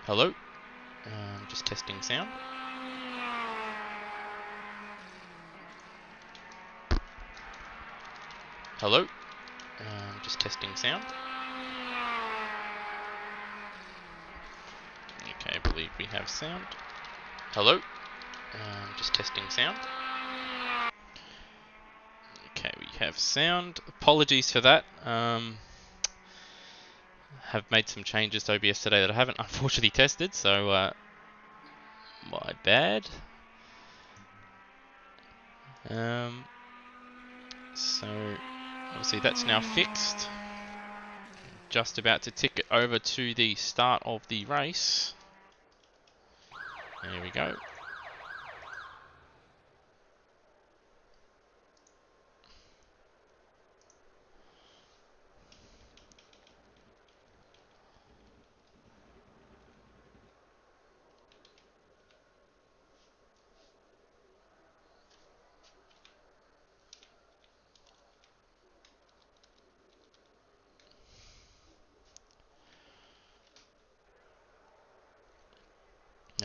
Hello? Just testing sound. Hello? Just testing sound. Okay, I believe we have sound. Hello? Just testing sound. Okay, we have sound. Apologies for that. Have made some changes to OBS today that I haven't unfortunately tested, so my bad. So obviously that's now fixed. Just about to tick it over to the start of the race. There we go.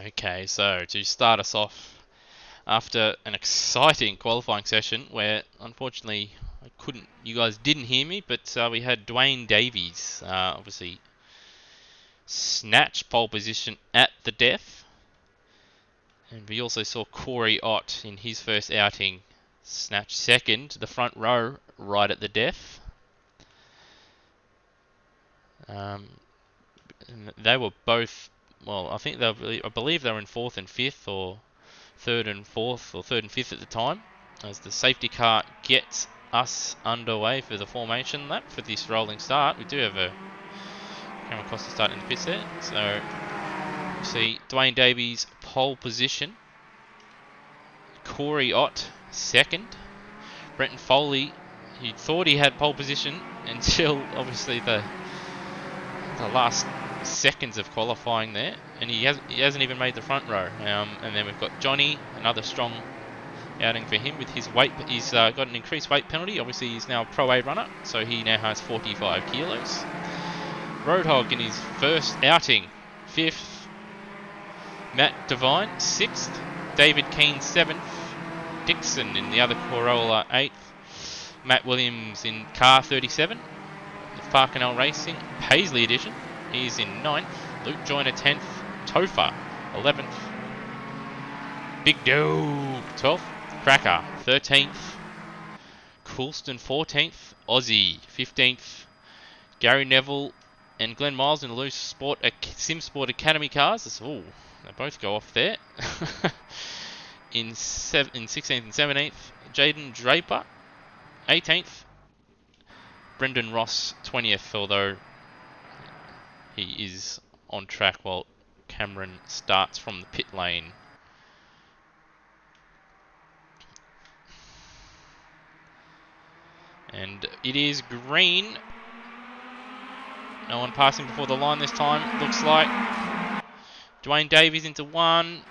Okay, so to start us off, after an exciting qualifying session where unfortunately you guys didn't hear me, but we had Dwayne Davies obviously snatch pole position at the death, and we also saw Corey Ott in his first outing snatch second, the front row right at the death. And they were both, well, I believe they were in fourth and fifth, or third and fourth, or third and fifth at the time, as the safety car gets us underway for the formation lap for this rolling start. We do have a camera across the start in the pits there. So you see Dwayne Davies pole position, Corey Ott second, Brenton Foley, he thought he had pole position until obviously the last seconds of qualifying there, and he hasn't even made the front row. And then we've got Johnny, another strong outing for him with his weight. He's got an increased weight penalty. Obviously he's now a Pro A runner, so he now has 45 kilos. Roadhog in his first outing, 5th. Matt Devine, 6th. David Keane, 7th. Dixon in the other Corolla, 8th. Matt Williams in car 37. Farcanel Racing, Paisley edition, he's in 9th. Luke Joyner 10th. Topher 11th. Big Dog 12th. Cracker 13th. Coulston 14th. Aussie 15th. Gary Neville and Glenn Miles in the loose Sim Sport Academy cars. Ooh, they both go off there. in 16th and 17th. Jaden Draper 18th. Brendan Ross 20th, although he is on track while Cameron starts from the pit lane. And it is green. No one passing before the line this time, looks like. Dwayne Davies into 1.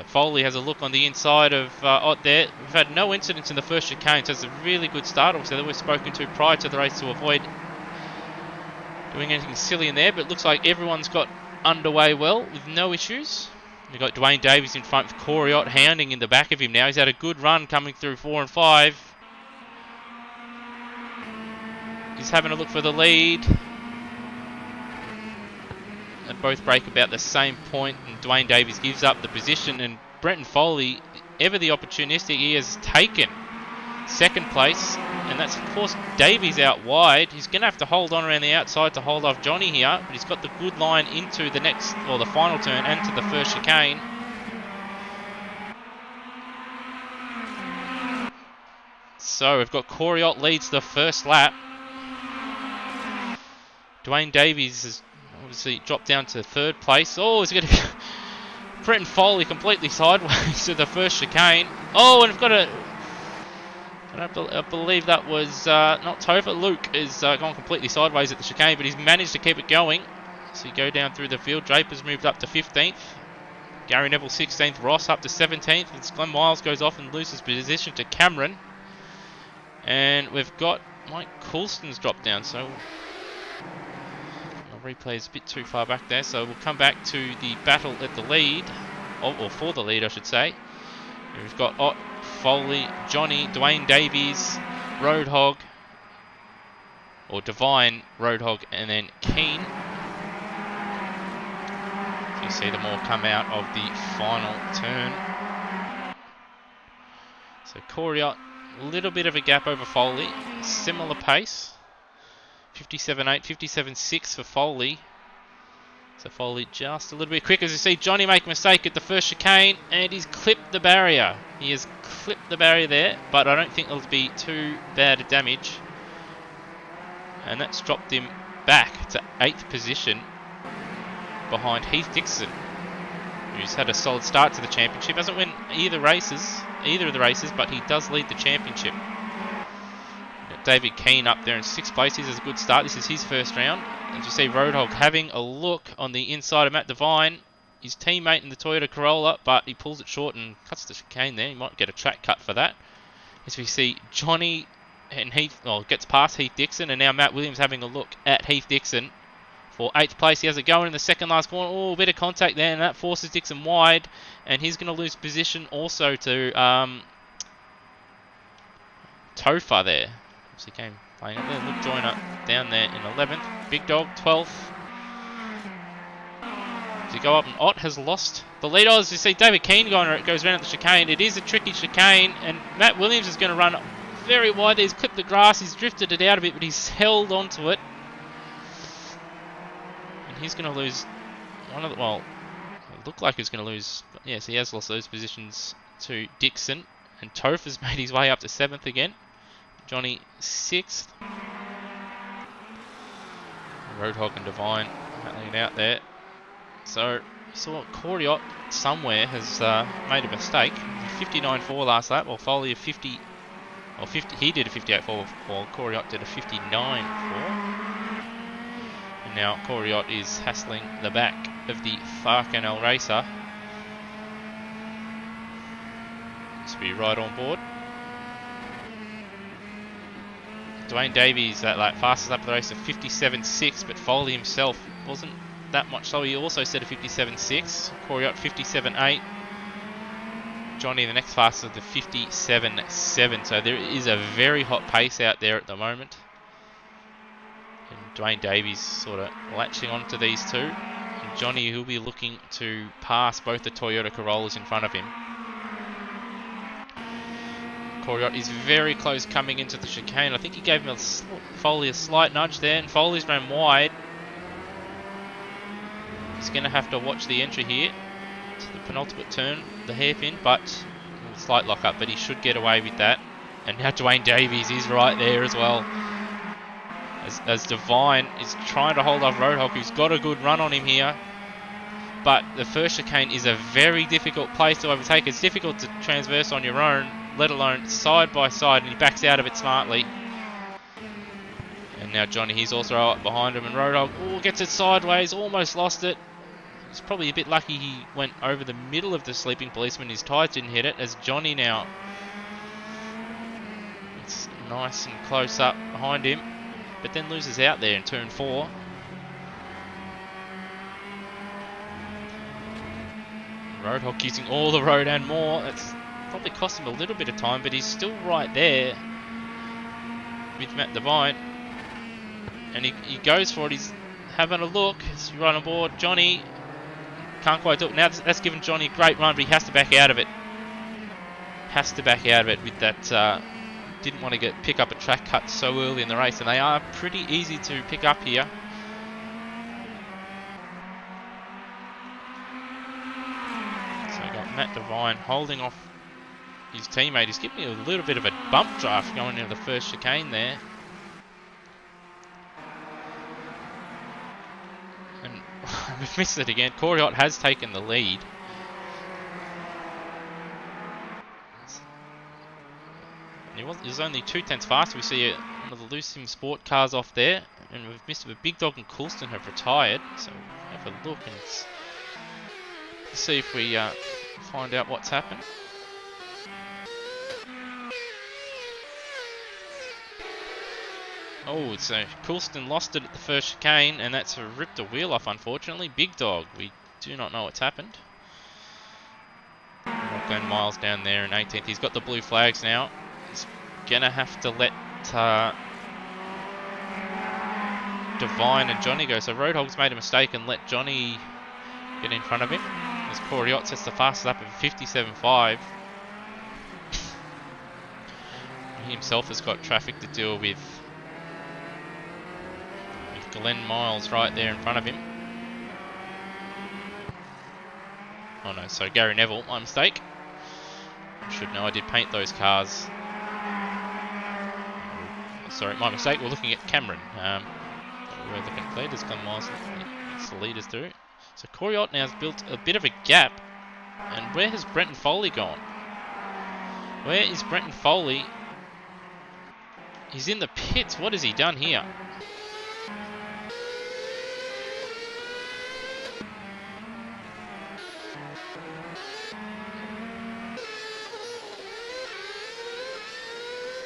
Foley has a look on the inside of Ott there. We've had no incidents in the first chicane, so it's a really good start. Obviously, they were spoken to prior to the race to avoid doing anything silly in there, but it looks like everyone's got underway well with no issues. We've got Dwayne Davies in front with Corey Ott hounding in the back of him now. He's had a good run coming through 4 and 5. He's having a look for the lead. They both break about the same point, and Dwayne Davies gives up the position, and Brenton Foley, ever the opportunistic, he has taken second place, and that's forced Davies out wide. He's going to have to hold on around the outside to hold off Johnny here, but he's got the good line into the next, or the final turn, and to the first chicane. So we've got Corey Ott leads the first lap. Dwayne Davies has obviously dropped down to 3rd place. Oh, he's going to Brenton Foley completely sideways to the first chicane. Oh, and we've got I believe that was not Topher. Luke is gone completely sideways at the chicane, but he's managed to keep it going. So you go down through the field. Draper's moved up to 15th. Gary Neville 16th. Ross up to 17th. And Glenn Miles goes off and loses position to Cameron. And we've got Mike Coulston's dropped down, so the replay is a bit too far back there. So we'll come back to the battle at the lead, or for the lead, I should say. And we've got Ott, Foley, Johnny, Dwayne Davies, Roadhog, or Divine, Roadhog, and then Keane. So you see them all come out of the final turn. So Coriot, a little bit of a gap over Foley, similar pace. 57.8, 57.6 for Foley. So Foley just a little bit quicker. As you see Johnny make a mistake at the first chicane, and he's clipped the barrier. He has clipped the barrier there, but I don't think it'll be too bad a damage. And that's dropped him back to 8th position behind Heath Dixon, who's had a solid start to the championship. Hasn't won either of the races, but he does lead the championship. David Keane up there in 6th place. He has a good start. This is his first round. As you see Roadhog having a look on the inside of Matt Devine, his teammate in the Toyota Corolla, but he pulls it short and cuts the chicane there. He might get a track cut for that. As we see Johnny and Heath, gets past Heath Dixon, and now Matt Williams having a look at Heath Dixon for 8th place. He has it going in the second last corner. Oh, a bit of contact there, and that forces Dixon wide, and he's going to lose position also to Topher there. So he came playing up there. Luke Joyner down there in 11th. Big Dog 12th. As you go up, and Ott has lost the lead. As you see David Keane goes around the chicane. It is a tricky chicane, and Matt Williams is going to run very wide. He's clipped the grass. He's drifted it out a bit, but he's held onto it. And he's going to lose one of the... Well, it looked like he's going to lose... Yes, he has lost those positions to Dixon. And Topher's made his way up to 7th again. Johnny 6th. Roadhog and Divine battling out there. So, saw Coriot somewhere has made a mistake. 59.4 last lap, while Foley a 50... Well, 50, he did a 58.4, while Coriot did a 59.4. And now Coriot is hassling the back of the Farcanel racer. Must be right on board. Dwayne Davies, that fastest lap of the race, of 57.6, but Foley himself wasn't that much slower. He also set a 57.6. Coriot 57.8. Johnny, the next fastest, the 57.7. So there is a very hot pace out there at the moment. And Dwayne Davies sort of latching onto these two. And Johnny, who'll be looking to pass both the Toyota Corollas in front of him. Coriot is very close coming into the chicane. I think he gave him Foley a slight nudge there, and Foley's ran wide. He's going to have to watch the entry here to the penultimate turn, the hairpin, but a slight lock up, but he should get away with that. And now Dwayne Davies is right there as well. As Divine is trying to hold off Roadhog, who's got a good run on him here. But the first chicane is a very difficult place to overtake. It's difficult to transverse on your own, let alone side by side, and he backs out of it smartly. And now Johnny, he's also up behind him, and Roadhog gets it sideways, almost lost it. He's probably a bit lucky he went over the middle of the sleeping policeman. His tyres didn't hit it, as Johnny now, it's nice and close up behind him, but then loses out there in turn 4. Roadhog using all the road and more. That's probably cost him a little bit of time, but he's still right there with Matt Devine. And he goes for it. He's having a look. He's right on board. Johnny can't quite do it. Now that's given Johnny a great run, but he has to back out of it. Has to back out of it with that. Didn't want to pick up a track cut so early in the race, and they are pretty easy to pick up here. Matt Devine holding off his teammate. He's giving me a little bit of a bump draft going into the first chicane there. And we've missed it again. Coriot has taken the lead. And he was only 2/10 faster. We see one of the Lucim Sport cars off there. And we've missed it. But Big Dog and Coulston have retired. So we'll have a look and see if we find out what's happened. Oh, so Coulston lost it at the first chicane, and that's ripped a wheel off, unfortunately. Big Dog, we do not know what's happened. Glenn Miles down there in 18th. He's got the blue flags now. He's going to have to let Divine and Johnny go. So Roadhog's made a mistake and let Johnny get in front of him. As Coriotte sets the fastest lap of 57.5. He himself has got traffic to deal with Glenn Miles right there in front of him. Oh no, so Gary Neville, my mistake. I should know, I did paint those cars. Sorry, my mistake, we're looking at Cameron. We're looking at leaders, Glenn Miles, it's the leaders through. So Coriotte now has built a bit of a gap. And where has Brenton Foley gone? Where is Brenton Foley? He's in the pits, what has he done here?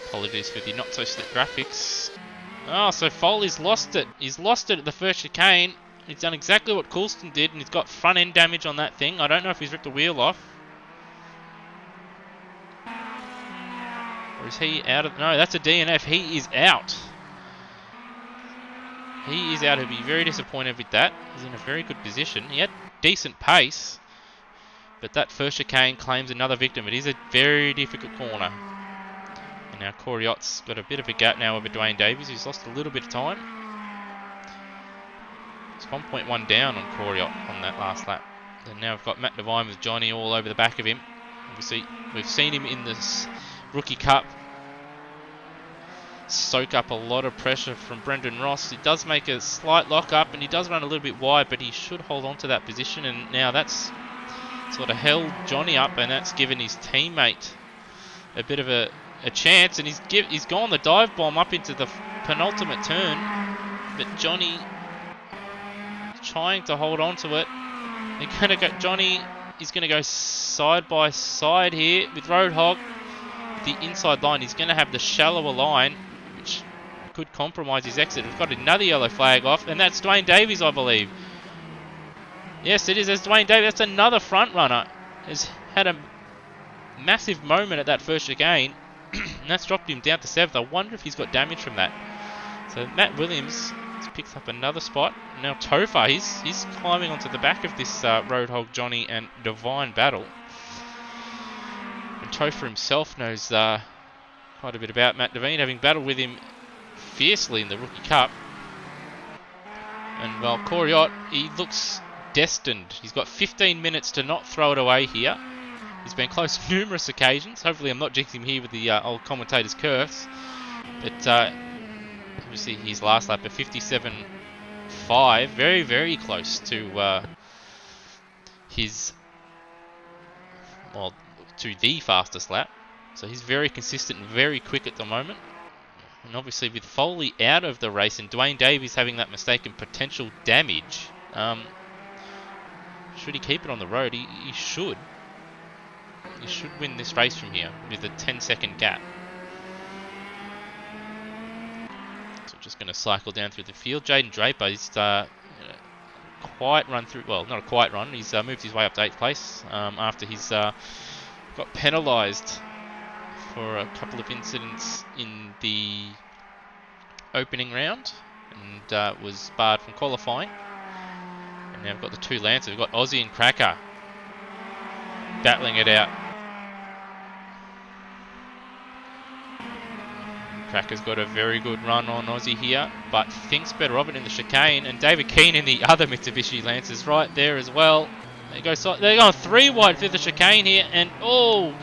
Apologies for the not so slick graphics. Oh, so Foley's lost it. He's lost it at the first chicane. He's done exactly what Coulston did, and he's got front end damage on that thing. I don't know if he's ripped the wheel off. Or is he out of... No, that's a DNF. He is out. He is out. He'll be very disappointed with that. He's in a very good position. He had decent pace. But that first chicane claims another victim. It is a very difficult corner. And now Coriotte's got a bit of a gap now over Dwayne Davies. He's lost a little bit of time. It's 1.1 down on Coriotte on that last lap. And now we've got Matt Devine with Johnny all over the back of him. Obviously, we've seen him in this Rookie Cup soak up a lot of pressure from Brendan Ross. He does make a slight lock up and he does run a little bit wide, but he should hold on to that position. And now that's sort of held Johnny up, and that's given his teammate a bit of a chance. And he's gone the dive bomb up into the penultimate turn, but Johnny is trying to hold on to it. They're going to go. Johnny is going to go side by side here with Roadhog. The inside line, he's going to have the shallower line, which could compromise his exit. We've got another yellow flag off, and that's Dwayne Davies, I believe. Yes, it is. There's Dwayne Davies. That's another front runner. Has had a massive moment at that first chicane, and that's dropped him down to 7th. I wonder if he's got damage from that. So Matt Williams has picked up another spot. Now Topher, he's climbing onto the back of this Roadhog, Johnny and Divine battle. And Topher himself knows quite a bit about Matt Devine, having battled with him fiercely in the Rookie Cup. And well, Coriotte, he looks destined. He's got 15 minutes to not throw it away here. He's been close numerous occasions. Hopefully I'm not jinxing him here with the old commentator's curse. But obviously his last lap of 57.5, very, very close to his... well, to the fastest lap. So he's very consistent and very quick at the moment. And obviously with Foley out of the race and Dwayne Davies having that mistake and potential damage, should he keep it on the road? He should. He should win this race from here with a 10-second gap. So just going to cycle down through the field. Jaden Draper, he's quiet run through, well, not a quiet run, he's moved his way up to 8th place after he's got penalised for a couple of incidents in the opening round and was barred from qualifying. And now we've got the two Lancers. We've got Aussie and Cracker battling it out. Cracker's got a very good run on Aussie here, but thinks better of it in the chicane. And David Keane in the other Mitsubishi Lancers right there as well. They're going 3 wide for the chicane here, and oh,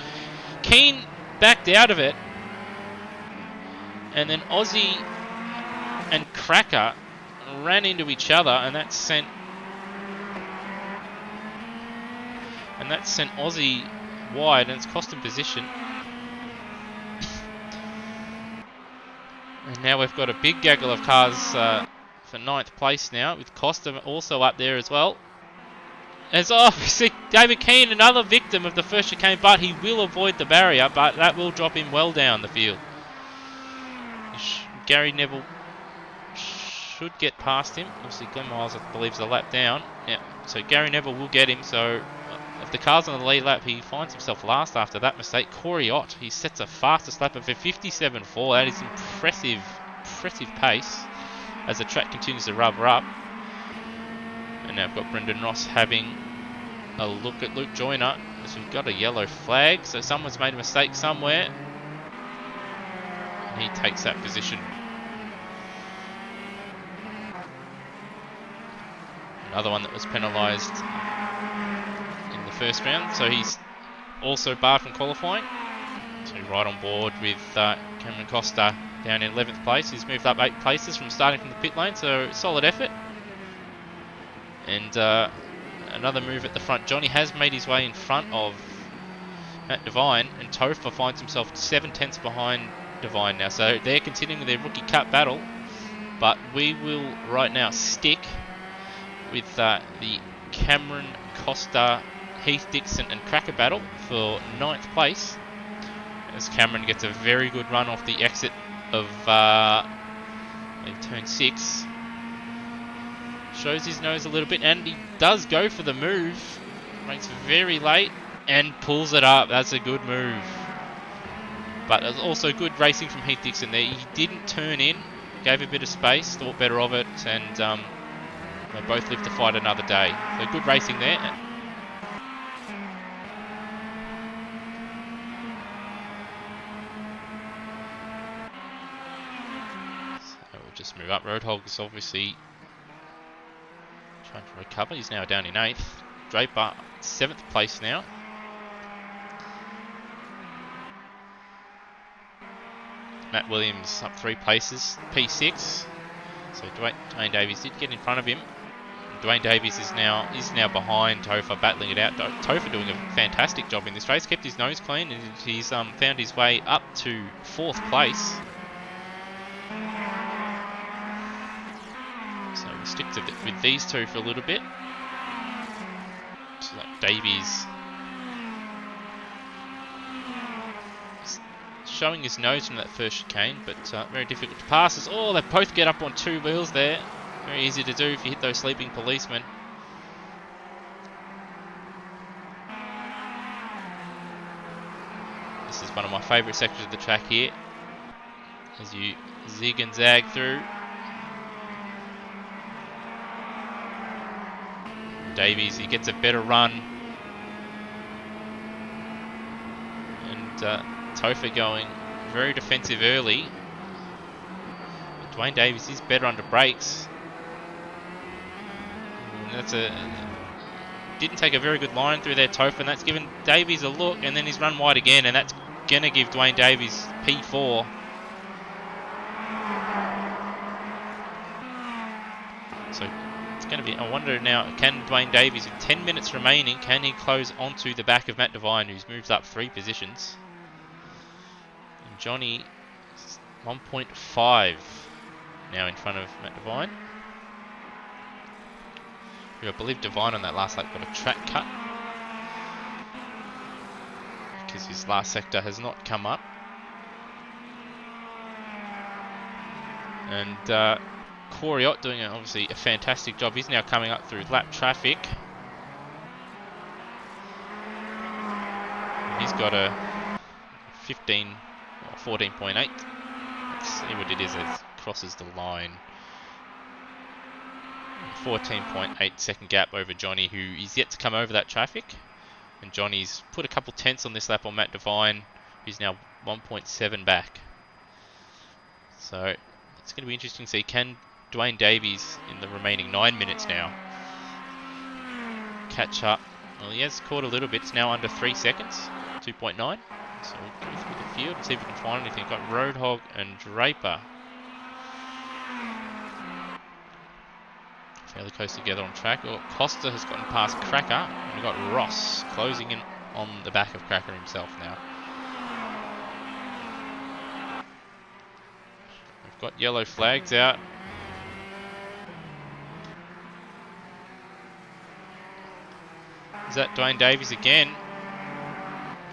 Keane backed out of it, and then Aussie and Cracker ran into each other, and that sent Aussie wide, and it's cost him position. And now we've got a big gaggle of cars for 9th place now, with Costa also up there as well. As obviously David Keane, another victim of the first chicane, but he will avoid the barrier, but that will drop him well down the field. Gary Neville should get past him. Obviously, Glenn Miles, I believe, is a lap down. Yeah, so Gary Neville will get him. So if the car's on the lead lap, he finds himself last after that mistake. Corey Ott, he sets a fastest lap of a 57.4. That is impressive pace as the track continues to rubber up. And now I've got Brendan Ross having a look at Luke Joyner as we've got a yellow flag. So someone's made a mistake somewhere. And he takes that position. Another one that was penalised in the first round. So he's also barred from qualifying. So right on board with Cameron Costa down in 11th place. He's moved up 8 places from starting from the pit lane. So solid effort. And another move at the front. Johnny has made his way in front of Matt Devine, and Topher finds himself 7 tenths behind Devine now. So they're continuing their rookie cup battle, but we will right now stick with the Cameron Costa, Heath Dixon and Cracker battle for 9th place, as Cameron gets a very good run off the exit of turn 6. Shows his nose a little bit, and he does go for the move. Makes very late and pulls it up. That's a good move. But it was also good racing from Heath Dixon there. He didn't turn in, gave a bit of space, thought better of it, and they both live to fight another day. So good racing there. So we'll just move up. Roadhog is obviously trying to recover. He's now down in 8th. Draper, 7th place now. Matt Williams up 3 places, P6. So Dwayne Davies did get in front of him. Dwayne Davies is now behind Topher, battling it out. Topher doing a fantastic job in this race, kept his nose clean, and he's found his way up to 4th place. So we'll stick with these two for a little bit. So Davies showing his nose from that first chicane, but very difficult to pass. Oh, they both get up on 2 wheels there. Very easy to do if you hit those sleeping policemen. This is one of my favourite sections of the track here, as you zig and zag through. Davies, he gets a better run. And Topher going very defensive early. But Dwayne Davies is better under brakes. And didn't take a very good line through there, Topher, and that's given Davies a look, and then he's run wide again, and that's going to give Dwayne Davies P4. So it's going to be, I wonder now, can Dwayne Davies, with 10 minutes remaining, can he close onto the back of Matt Devine, who's moved up 3 positions? And Johnny, 1.5 now in front of Matt Devine. I believe Devine on that last lap got a track cut, because his last sector has not come up. And Corey Ott doing obviously a fantastic job. He's now coming up through lap traffic. He's got a 15 or 14.8. Let's see what it is as it crosses the line. 14.8 second gap over Johnny, who is yet to come over that traffic. And Johnny's put a couple tenths on this lap on Matt Devine, who's now 1.7 back. So it's going to be interesting to see, can Dwayne Davies in the remaining 9 minutes now catch up? Well, he has caught a little bit. It's now under 3 seconds, 2.9. So we'll go through the field and see if we can find anything. Got Roadhog and Draper fairly close together on track. Costa has gotten past Cracker, and we've got Ross closing in on the back of Cracker himself now. We've got yellow flags out. Is that Dwayne Davies again?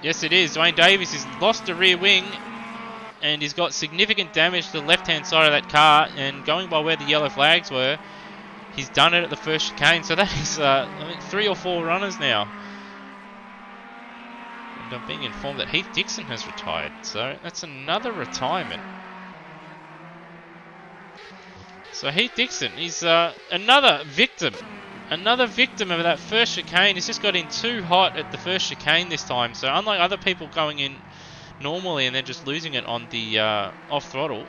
Yes, it is. Dwayne Davies has lost the rear wing. and he's got significant damage to the left-hand side of that car, and going by where the yellow flags were, he's done it at the first chicane. So that is, I think, 3 or 4 runners now. And I'm being informed that Heath Dixon has retired, so that's another retirement. So Heath Dixon, he's another victim of that first chicane. He's just got in too hot at the first chicane this time. So unlike other people going in normally and then just losing it on the off throttle,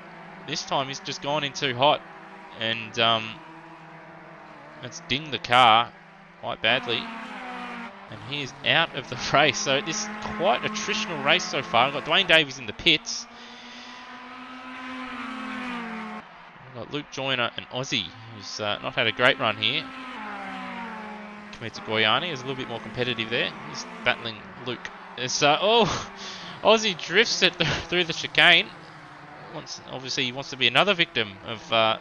this time he's just gone in too hot, and it's dinged the car quite badly, and he is out of the race. So this is quite attritional race so far. We've got Dwayne Davies in the pits. We've got Luke Joyner and Aussie, who's not had a great run here. Compared to Goyani, is a little bit more competitive there. He's battling Luke. It's Aussie drifts it through the chicane. Obviously, he wants to be another victim of. I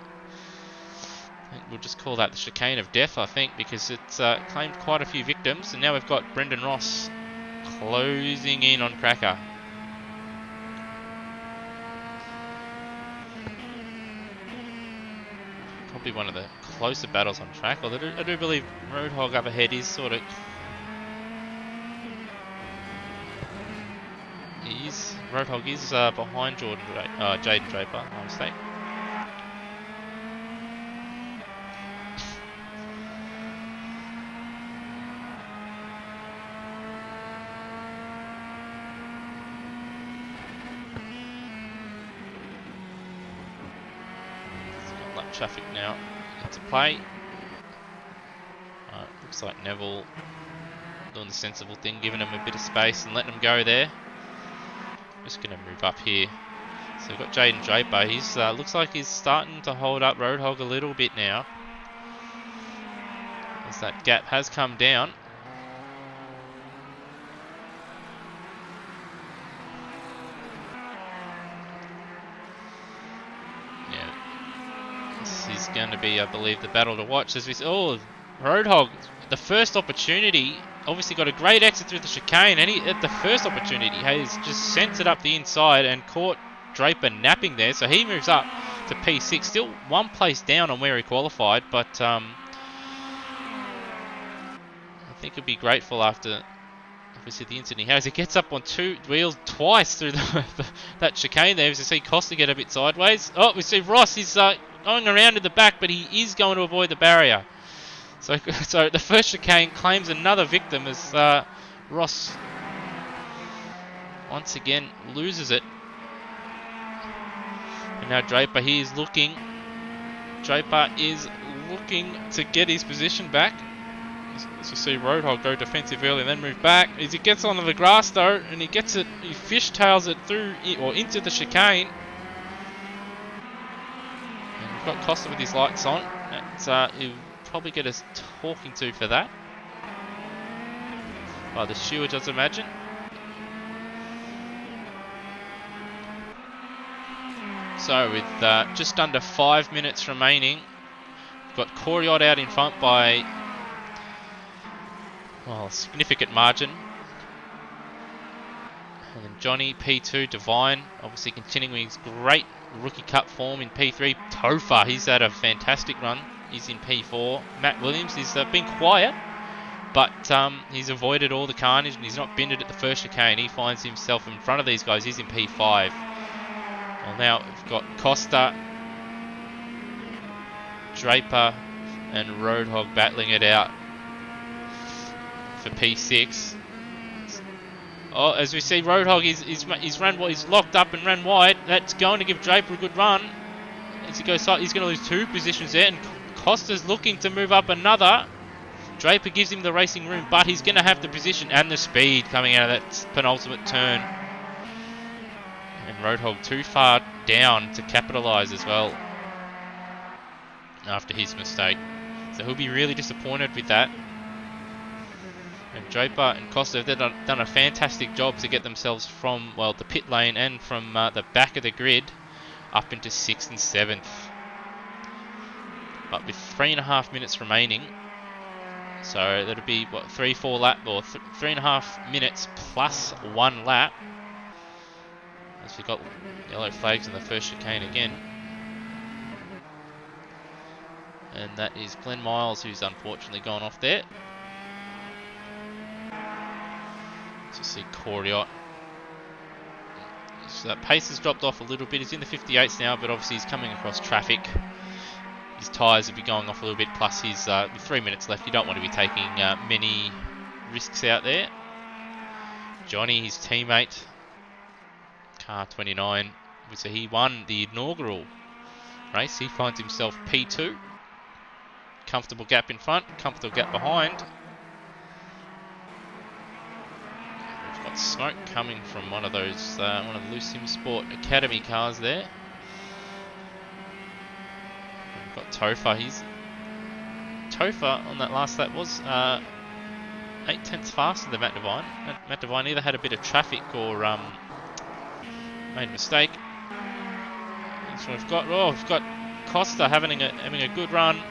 think we'll just call that the chicane of death, I think, because it's claimed quite a few victims, and now we've got Brendan Ross closing in on Cracker. Probably one of the closer battles on track, although I do believe Roadhog up ahead is sort of... Roadhog is behind Jaden Draper, my mistake. Traffic now into play. Looks like Neville doing the sensible thing, giving him a bit of space and letting him go there. Just going to move up here. So we've got Jaden Draper. He's looks like he's starting to hold up Roadhog a little bit now, as that gap has come down. Is going to be, I believe, the battle to watch. As we see, Roadhog, the first opportunity, obviously got a great exit through the chicane, and he, at the first opportunity, has just sent it up the inside and caught Draper napping there. So he moves up to P6, still one place down on where he qualified, but I think he'll be grateful after, obviously, the incident he has. He gets up on 2 wheels twice through that chicane there. As you see Costa get a bit sideways. Oh, we see Ross, he's going around to the back, but he is going to avoid the barrier. So the first chicane claims another victim as Ross once again loses it. And now Draper, he is looking. Draper is looking to get his position back. As you see Roadhog go defensive early and then move back. As he gets onto the grass though, and he fishtails it through or into the chicane. Got Costa with his lights on. He'll probably get us talking to for that. By the stewards, I'd imagine. So with just under 5 minutes remaining, we've got Coriot out in front by, well, a significant margin. And then Johnny, P2, Divine, obviously continuing his great Rookie Cup form in P3. Topher, he's had a fantastic run. He's in P4. Matt Williams, he's been quiet, but he's avoided all the carnage and he's not bended at the first chicane. He finds himself in front of these guys. He's in P5. Well, now we've got Costa, Draper, and Roadhog battling it out for P6. Oh, as we see, Roadhog he's locked up and ran wide. That's going to give Draper a good run. As he goes, he's going to lose 2 positions there, and Costa's looking to move up another. Draper gives him the racing room, but he's going to have the position and the speed coming out of that penultimate turn. And Roadhog too far down to capitalise as well after his mistake. So he'll be really disappointed with that. And Draper and Costa have done a fantastic job to get themselves from, well, the pit lane and from the back of the grid up into 6th and 7th. But with 3.5 minutes remaining, so that'll be, what, 3.5 minutes plus 1 lap. As So you've got yellow flags in the first chicane again. And that is Glenn Miles, who's unfortunately gone off there. So see Coriot. So that pace has dropped off a little bit. He's in the 58s now, but obviously he's coming across traffic. His tyres will be going off a little bit, plus he's with 3 minutes left. You don't want to be taking many risks out there. Johnny, his teammate, car 29, so he won the inaugural race. He finds himself P2. Comfortable gap in front, comfortable gap behind. We've got smoke coming from one of those, one of the Loose Sim Sport Academy cars there. We've got Topher. Topher on that last lap was 8 tenths faster than Matt Devine. Matt Devine either had a bit of traffic or made a mistake. So we've got Costa having a good run.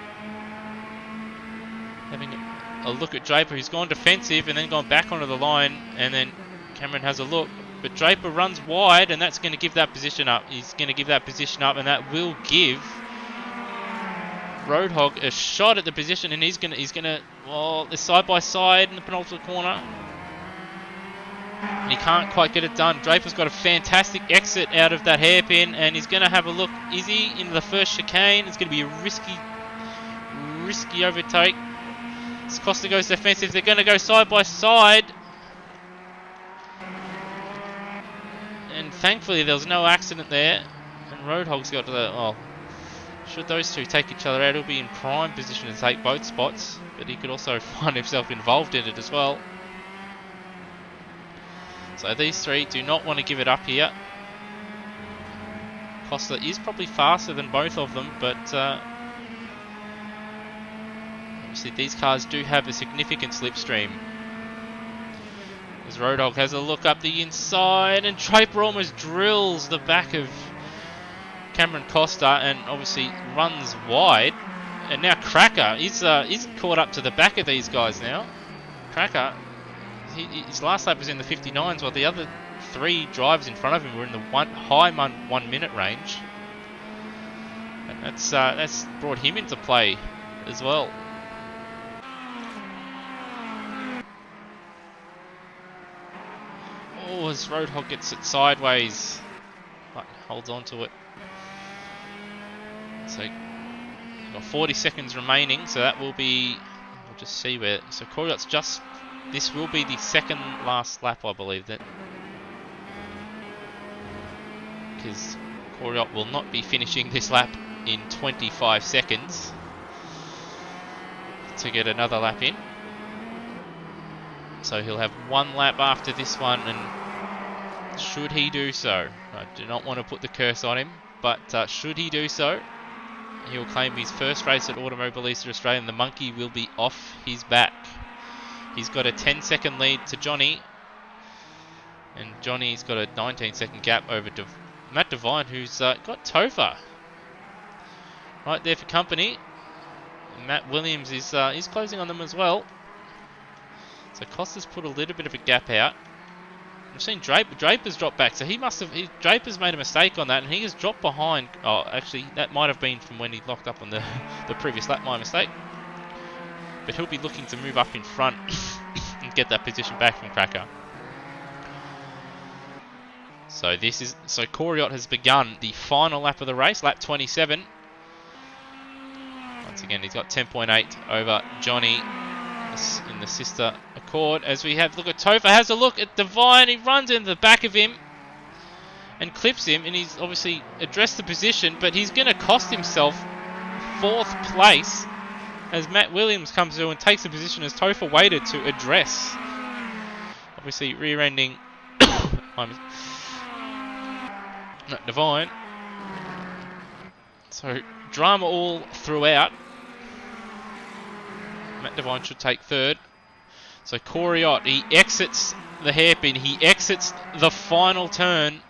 Having a look at Draper, who's gone defensive and then gone back onto the line, and then Cameron has a look. But Draper runs wide, and that's going to give that position up. He's going to give that position up, and that will give Roadhog a shot at the position, and he's gonna well, they're side by side in the penultimate corner. And he can't quite get it done. Draper's got a fantastic exit out of that hairpin, and he's going to have a look. Is he into the first chicane? It's going to be a risky overtake. Costa goes defensive. They're going to go side by side. And thankfully there was no accident there. And Roadhog's got to the... Oh, should those two take each other out, he'll be in prime position to take both spots. But he could also find himself involved in it as well. So these three do not want to give it up here. Costa is probably faster than both of them, but... obviously these cars do have a significant slipstream. As Roadhog has a look up the inside, and Draper almost drills the back of Cameron Costa and obviously runs wide. And now Cracker is caught up to the back of these guys now. Cracker, his last lap was in the 59s, while the other three drivers in front of him were in the high 1 minute range. And that's brought him into play as well. Oh, as Roadhog gets it sideways, but holds on to it. So, we've got 40 seconds remaining, so that will be, we'll just see where, so Coriot's just, this will be the second last lap, I believe, that, because Coriot will not be finishing this lap in 25 seconds to get another lap in. So he'll have one lap after this one, and should he do so, I do not want to put the curse on him, but should he do so, he'll claim his first race at Automobilista Australia, and the monkey will be off his back. He's got a 10-second lead to Johnny, and Johnny's got a 19-second gap over to Matt Devine, who's got Topher right there for company. And Matt Williams is closing on them as well. So Costa's put a little bit of a gap out. I've seen Draper's dropped back, so Draper's made a mistake on that, and he has dropped behind. Oh, actually, that might have been from when he locked up on the previous lap, my mistake. But he'll be looking to move up in front and get that position back from Cracker. So Coriot has begun the final lap of the race, lap 27. Once again, he's got 10.8 over Johnny in the sister Accord. As we have, look at Topher, has a look at Devine, he runs into the back of him and clips him, and he's obviously addressed the position, but he's going to cost himself 4th place as Matt Williams comes through and takes the position as Topher waited to address. Obviously rear-ending Devine. So drama all throughout. Matt Devine should take 3rd. So Coriot, he exits the hairpin, he exits the final turn,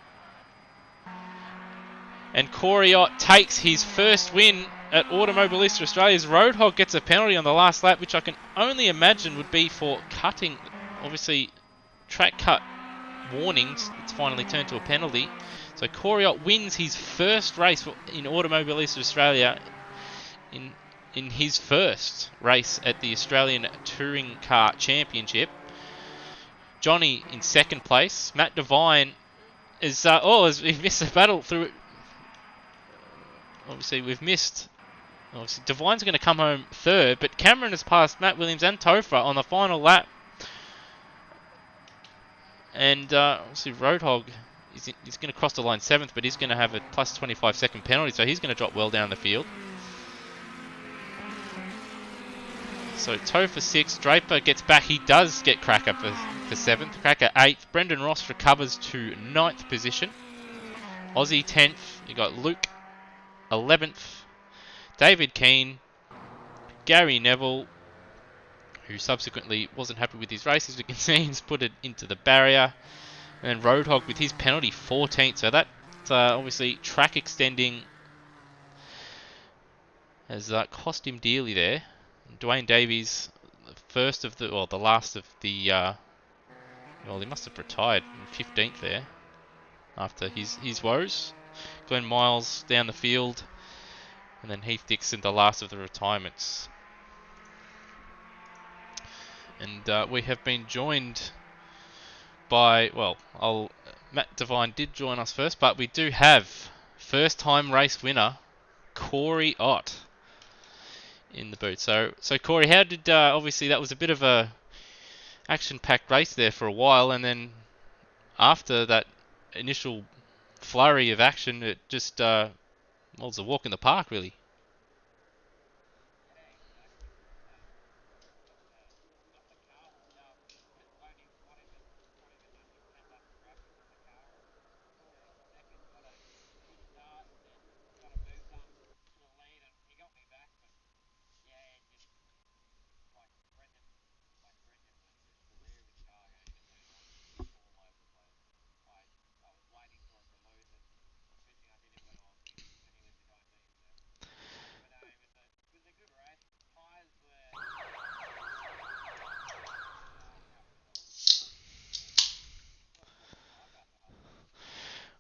and Coriot takes his first win at Automobilista Australia's. Roadhog gets a penalty on the last lap, which I can only imagine would be for cutting, obviously track cut warnings, it's finally turned to a penalty. So Corey Ott wins his first race in Automobilista Australia in his first race at the Australian Touring Car Championship. Johnny in second place. Matt Devine is we've missed the battle through. Obviously, we've missed. Obviously, Devine's going to come home third, but Cameron has passed Matt Williams and Topher on the final lap. And obviously, Roadhog he's going to cross the line seventh, but he's going to have a plus 25 second penalty, so he's going to drop well down the field. So Topher sixth, Draper gets back. He does get Cracker for seventh, Cracker eighth. Brendan Ross recovers to ninth position. Aussie 10th. You got Luke 11th. David Keane. Gary Neville, who subsequently wasn't happy with his race, as you can see, he's put it into the barrier. And Roadhog with his penalty 14th. So that obviously track extending has cost him dearly there. Dwayne Davies, the last of the, he must have retired in 15th there after his woes. Glenn Miles down the field, and then Heath Dixon, the last of the retirements. And we have been joined by, Matt Devine did join us first, but we do have first-time race winner Corey Ott in the booth. So Corey, how did obviously that was a bit of a action-packed race there for a while, and then after that initial flurry of action, it just it was a walk in the park, really.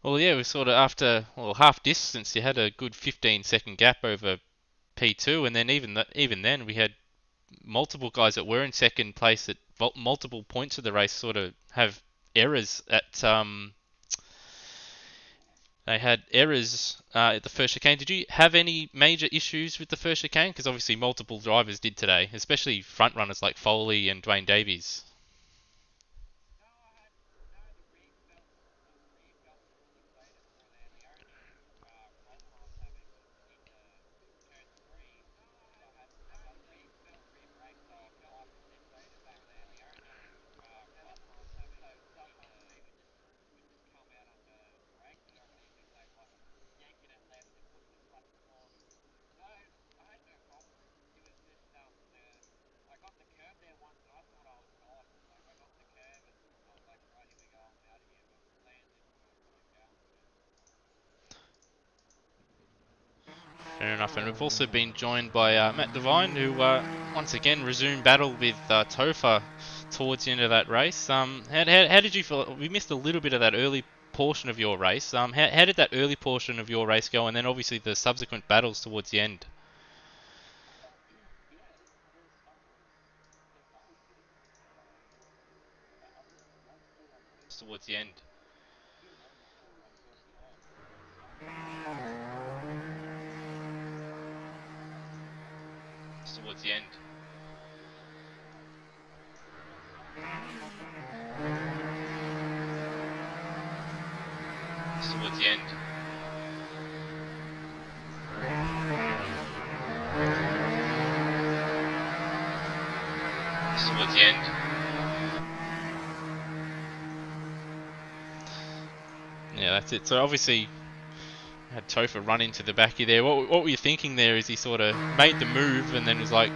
Well, yeah, we sort of after half distance, you had a good 15-second gap over P2, and then even then we had multiple guys that were in second place at multiple points of the race sort of have errors at they had errors at the first chicane. Did you have any major issues with the first chicane? Because obviously multiple drivers did today, especially front runners like Foley and Dwayne Davies. Fair enough, and we've also been joined by Matt Devine, who once again resumed battle with Topher towards the end of that race. How did you feel? We missed a little bit of that early portion of your race. How did that early portion of your race go, and then obviously the subsequent battles towards the end? Towards the end. Towards the end. Towards the end. Towards the end. Yeah, that's it. So obviously, had Topher run into the back of you there. What were you thinking there as he sort of made the move and then was like,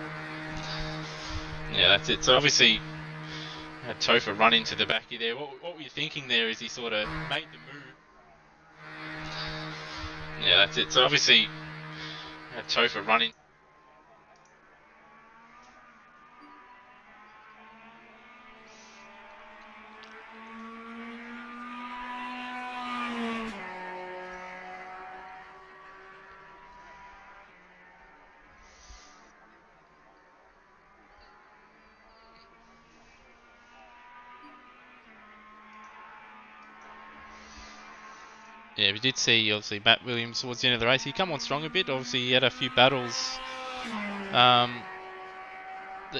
yeah, that's it. So obviously, had Topher run into the back of you there. What were you thinking there as he sort of made the move? Yeah, that's it. So obviously, had Topher run in. yeah, we did see obviously Matt Williams towards the end of the race. He come on strong a bit. Obviously, he had a few battles that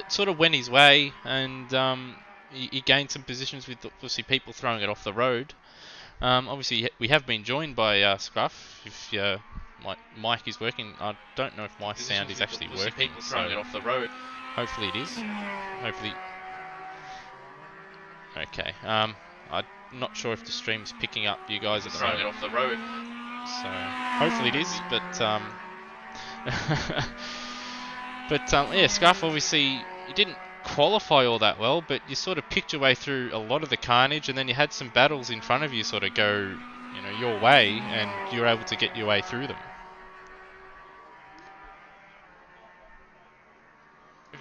sort of went his way, and he gained some positions with obviously people throwing it off the road. Obviously, we have been joined by Scruff. If my mic is working, I don't know if my sound is actually working. People throwing it off the road. Hopefully it is. Hopefully. Okay. I'm not sure if the stream's picking up you guys at the moment. Off the road. So hopefully it is, but yeah, Scarf obviously you didn't qualify all that well, but you sort of picked your way through a lot of the carnage, and then you had some battles in front of you sort of go, your way, and you were able to get your way through them.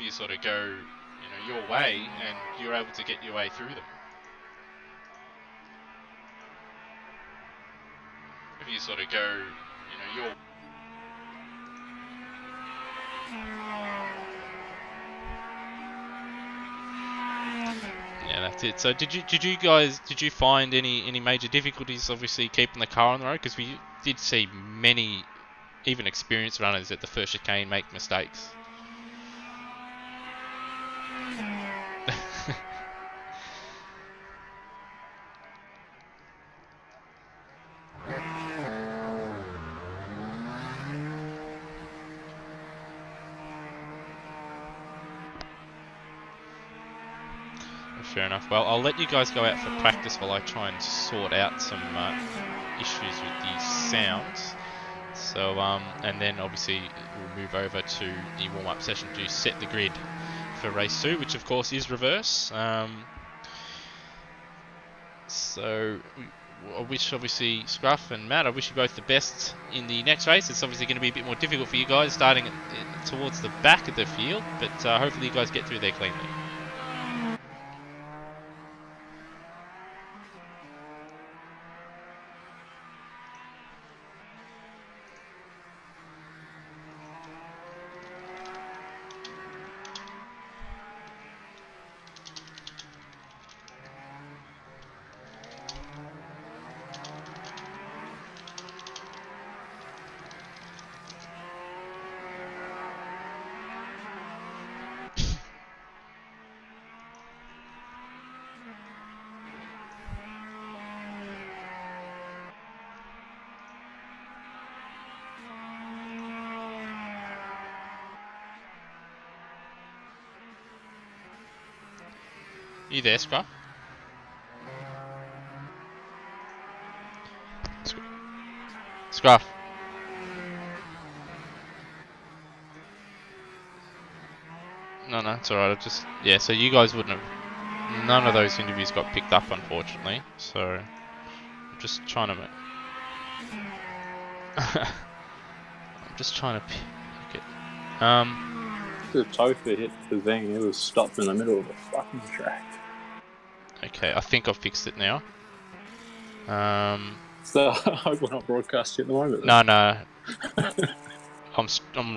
You sort of go, your way, and you were able to get your way through them. You sort of go, your. Yeah, that's it. So did you find any major difficulties obviously keeping the car on the road? Because we did see many even experienced runners at the first chicane make mistakes. Fair enough. Well, I'll let you guys go out for practice while I try and sort out some issues with the sounds. So, and then obviously we'll move over to the warm-up session to set the grid for race 2, which of course is reverse. So I wish obviously Scruff and Matt, I wish you both the best in the next race. It's obviously going to be a bit more difficult for you guys starting towards the back of the field, but hopefully you guys get through there cleanly. You there, Scruff? Scruff. No, it's alright. So you guys wouldn't have. None of those interviews got picked up, unfortunately. So I'm just trying to. I'm just trying to pick it. The Tofa hit the thing. It was stopped in the middle of the fucking track. Okay, I think I've fixed it now. So I hope we're not broadcasting at the moment. No. I'm